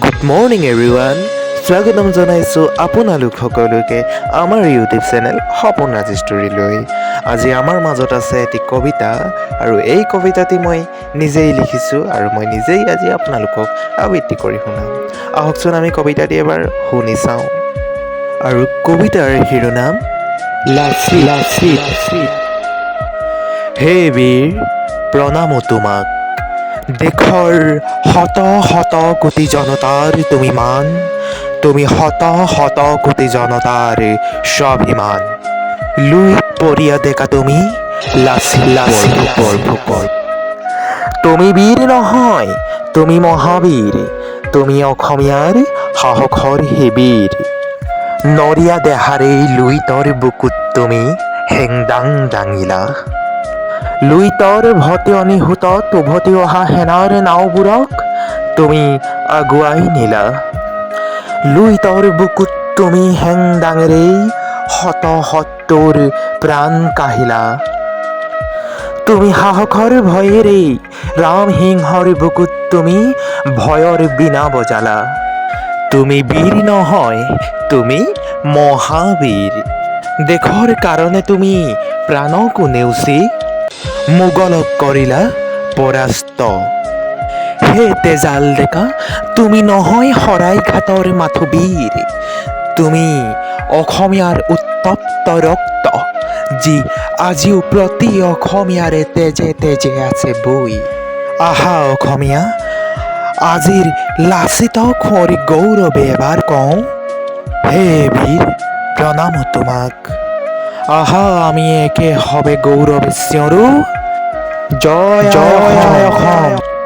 Good morning everyone. স্বাগতম জনাইছোঁ আপোনালোক সকলোকে আমাৰ ইউটিউব চেনেল সপোন ৰাজ ষ্টৰীলৈ। আজি আমাৰ মাজত আছে এটি কবিতা আৰু এই কবিতাটি মই নিজেই লিখিছোঁ আৰু মই নিজেই আজি আপোনালোকক আবৃত্তি কৰি শুনাম। আহকচোন আমি কবিতাটি এবাৰ শুনি চাওঁ। আৰু কবিতাৰ শিৰোনাম লাচি লাচি। হে বীৰ, প্ৰণামো তোমাক। দেশৰ শত শত কোটি জনতাৰ তুমি মান, তুমি শত শত কোটি জনতাৰ স্বাভিমান। লুই পৰিয়া ডেকা তুমি, লাচি লাচি বৰফুকৰ। তুমি বীৰ নহয়, তুমি মহাবীৰ, তুমি অসমীয়াৰ সাহসৰ শিবিৰ। নৰিয়া দেহাৰে লুইতৰ বুকুত তুমি হেংদাং দাঙিলা। লুইতৰ ভতি অনিহুতত উভতি অহা সেনাৰ নাওবোৰক তুমি আগুৱাই নিলা। লুইতৰ বুকুত তুমি হেংদাঙেৰেই শত সত্তৰ প্ৰাণ কাঢ়িলা। তুমি সাহসৰ ভয়েৰেই ৰাম সিংহৰ বুকুত তুমি ভয়ৰ বীণা বজালা। তুমি বীৰ নহয়, তুমি মহাবীৰ। দেশৰ কাৰণে তুমি প্ৰাণকো নেওচি মোগলক কৰিলা পৰাস্ত। হে তেজাল ডেকা, তুমি নহয় শৰাইঘাটৰ মাথোঁ-বীৰ, তুমি অসমীয়াৰ উত্তপ্ত ৰক্ত, যি আজিও প্ৰতি অসমীয়াৰে তেজে তেজে আছে বৈ। আহা অসমীয়া, আজিৰ লাচিত খোৱাৰ গৌৰৱে এবাৰ কওঁ, হে বীৰ, প্ৰণামো তোমাক। আহা আমি একে হবে গৌৰৱে চিঞৰো, জয় জয় অসম।